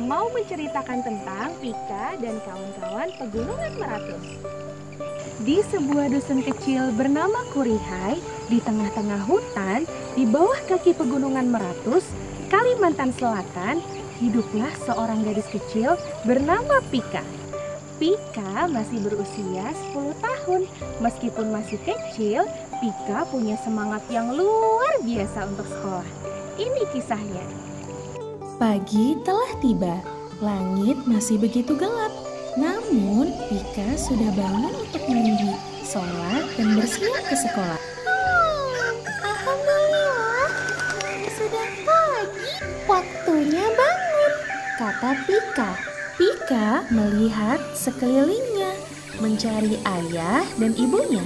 mau menceritakan tentang Pika dan kawan-kawan pegunungan Meratus. Di sebuah dusun kecil bernama Kurihai, di tengah-tengah hutan, di bawah kaki pegunungan Meratus, Kalimantan Selatan, hiduplah seorang gadis kecil bernama Pika. Pika masih berusia 10 tahun. Meskipun masih kecil, Pika punya semangat yang luar biasa untuk sekolah. Ini kisahnya. Pagi telah tiba, langit masih begitu gelap. Namun Pika sudah bangun untuk mandi, sholat, dan bersiap ke sekolah. Alhamdulillah, sudah pagi, waktunya bangun, kata Pika. Pika melihat sekelilingnya, mencari ayah dan ibunya.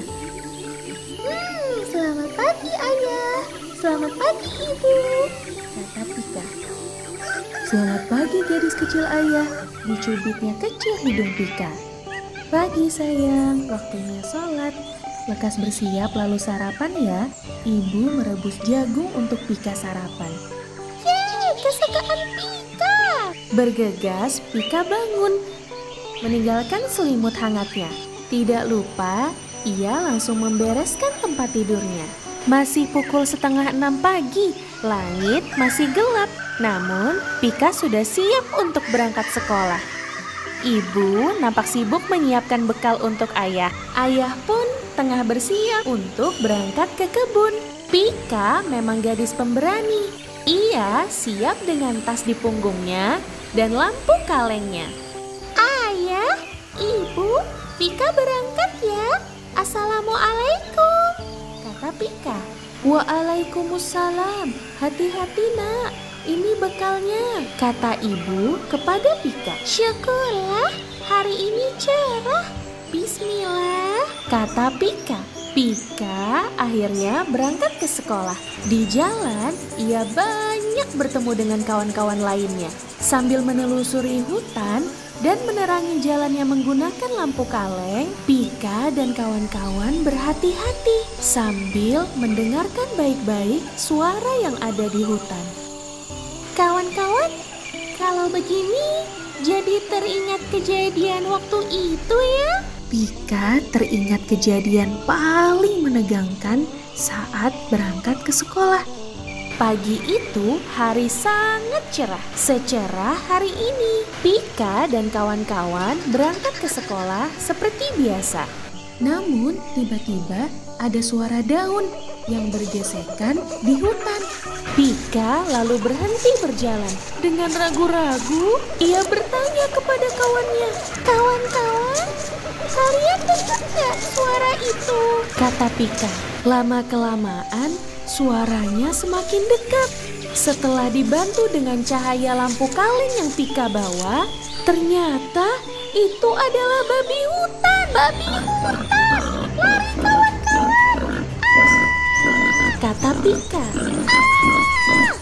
Selamat pagi ayah, selamat pagi ibu, kata Pika. Selamat pagi gadis kecil ayah, dicubitnya kecil hidung Pika. Pagi sayang, waktunya sholat. Lekas bersiap lalu sarapan ya. Ibu merebus jagung untuk Pika sarapan. Yeay, kesukaan Pika. Bergegas Pika bangun, meninggalkan selimut hangatnya. Tidak lupa, ia langsung membereskan tempat tidurnya. Masih pukul 5:30 pagi, langit masih gelap. Namun, Pika sudah siap untuk berangkat sekolah. Ibu nampak sibuk menyiapkan bekal untuk ayah. Ayah pun tengah bersiap untuk berangkat ke kebun. Pika memang gadis pemberani. Ia siap dengan tas di punggungnya dan lampu kalengnya. Ayah, ibu, Pika berangkat ya. Assalamualaikum, kata Pika. Waalaikumsalam, hati-hati nak, ini bekalnya, kata ibu kepada Pika. Syukurlah, hari ini cerah. Bismillah, kata Pika. Pika akhirnya berangkat ke sekolah. Di jalan, ia banyak bertemu dengan kawan-kawan lainnya. Sambil menelusuri hutan dan menerangi jalannya menggunakan lampu kaleng, Pika dan kawan-kawan berhati-hati sambil mendengarkan baik-baik suara yang ada di hutan. Kawan-kawan, kalau begini jadi teringat kejadian waktu itu ya. Pika teringat kejadian paling menegangkan saat berangkat ke sekolah. Pagi itu hari sangat cerah, secerah hari ini. Pika dan kawan-kawan berangkat ke sekolah seperti biasa. Namun tiba-tiba ada suara daun yang bergesekan di hutan. Pika lalu berhenti berjalan. Dengan ragu-ragu, ia bertanya kepada kawannya. Kawan-kawan, kalian dengar nggak suara itu? Kata Pika. Lama-kelamaan, suaranya semakin dekat. Setelah dibantu dengan cahaya lampu kaleng yang Pika bawa, ternyata itu adalah babi hutan. Babi hutan, lari kawan-kawan! Kata Pika.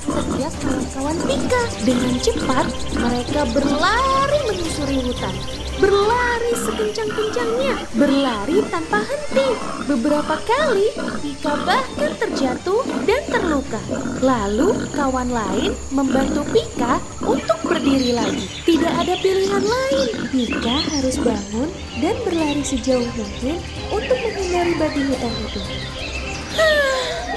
Setiap kawan-kawan Pika dengan cepat mereka berlari menyusuri hutan. Berlari sekencang-kencangnya, berlari tanpa henti. Beberapa kali Pika bahkan terjatuh dan terluka. Lalu kawan lain membantu Pika untuk berdiri lagi. Tidak ada pilihan lain. Pika harus bangun dan berlari sejauh mungkin untuk menghindari babi hutan itu.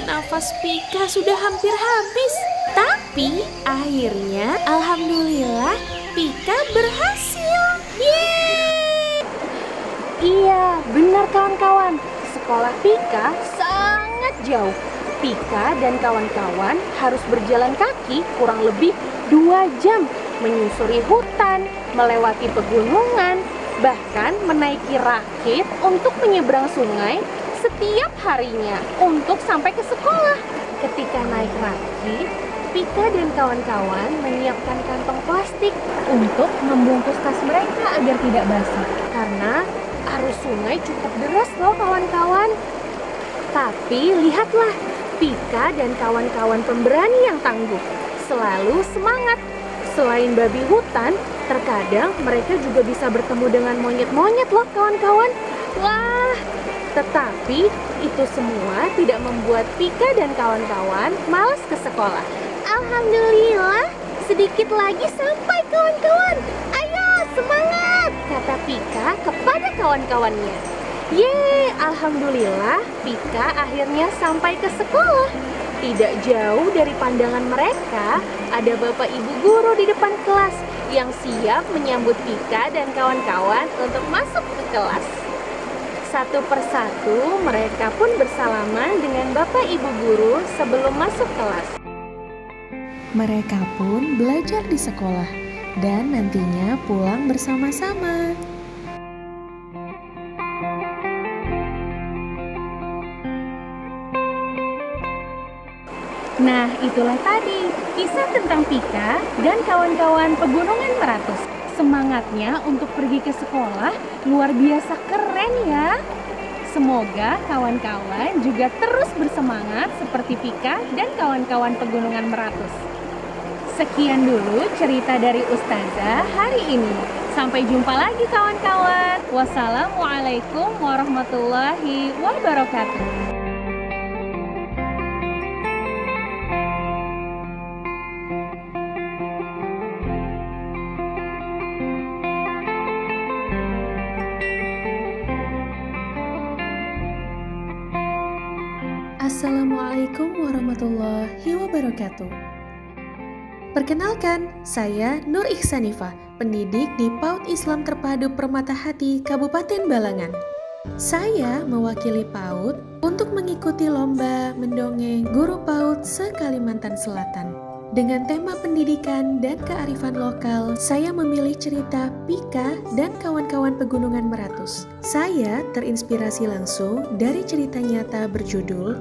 Nafas Pika sudah hampir habis. Tapi akhirnya alhamdulillah Pika berhasil. Yeay! Iya, benar kawan-kawan. Sekolah Pika sangat jauh. Pika dan kawan-kawan harus berjalan kaki kurang lebih 2 jam. Menyusuri hutan, melewati pegunungan, bahkan menaiki rakit untuk menyeberang sungai setiap harinya untuk sampai ke sekolah. Ketika naik rakit, Pika dan kawan-kawan menyiapkan kantong plastik untuk membungkus tas mereka agar tidak basah. Karena arus sungai cukup deras loh kawan-kawan. Tapi lihatlah, Pika dan kawan-kawan pemberani yang tangguh selalu semangat. Selain babi hutan, terkadang mereka juga bisa bertemu dengan monyet-monyet loh kawan-kawan. Wah, tetapi itu semua tidak membuat Pika dan kawan-kawan malas ke sekolah. Alhamdulillah, Sedikit lagi sampai kawan-kawan. Ayo semangat, kata Pika kepada kawan-kawannya. Yeay, alhamdulillah Pika akhirnya sampai ke sekolah. Tidak jauh dari pandangan mereka, ada bapak ibu guru di depan kelas yang siap menyambut Pika dan kawan-kawan untuk masuk ke kelas. Satu persatu mereka pun bersalaman dengan bapak ibu guru sebelum masuk kelas. Mereka pun belajar di sekolah dan nantinya pulang bersama-sama. Nah, itulah tadi kisah tentang Pika dan kawan-kawan Pegunungan Meratus. Semangatnya untuk pergi ke sekolah luar biasa keren ya. Semoga kawan-kawan juga terus bersemangat seperti Pika dan kawan-kawan Pegunungan Meratus. Sekian dulu cerita dari Ustazah hari ini. Sampai jumpa lagi kawan-kawan. Wassalamualaikum warahmatullahi wabarakatuh. Assalamualaikum warahmatullahi wabarakatuh. Perkenalkan, saya Nur Ihsanifah, pendidik di PAUD Islam Terpadu Permata Hati Kabupaten Balangan. Saya mewakili PAUD untuk mengikuti lomba mendongeng guru PAUD se-Kalimantan Selatan. Dengan tema pendidikan dan kearifan lokal, saya memilih cerita Pika dan kawan-kawan Pegunungan Meratus. Saya terinspirasi langsung dari cerita nyata berjudul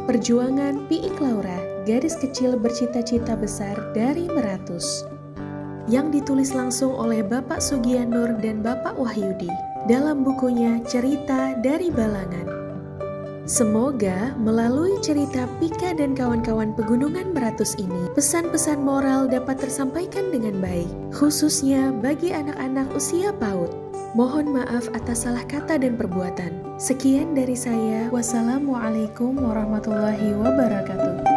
Perjuangan Piik Laura, Gadis Kecil Bercita-Cita Besar dari Meratus, yang ditulis langsung oleh Bapak Sugianur dan Bapak Wahyudi dalam bukunya Cerita dari Balangan. Semoga melalui cerita Pika dan kawan-kawan Pegunungan Meratus ini, pesan-pesan moral dapat tersampaikan dengan baik, khususnya bagi anak-anak usia PAUD. Mohon maaf atas salah kata dan perbuatan. Sekian dari saya. Wassalamualaikum warahmatullahi wabarakatuh.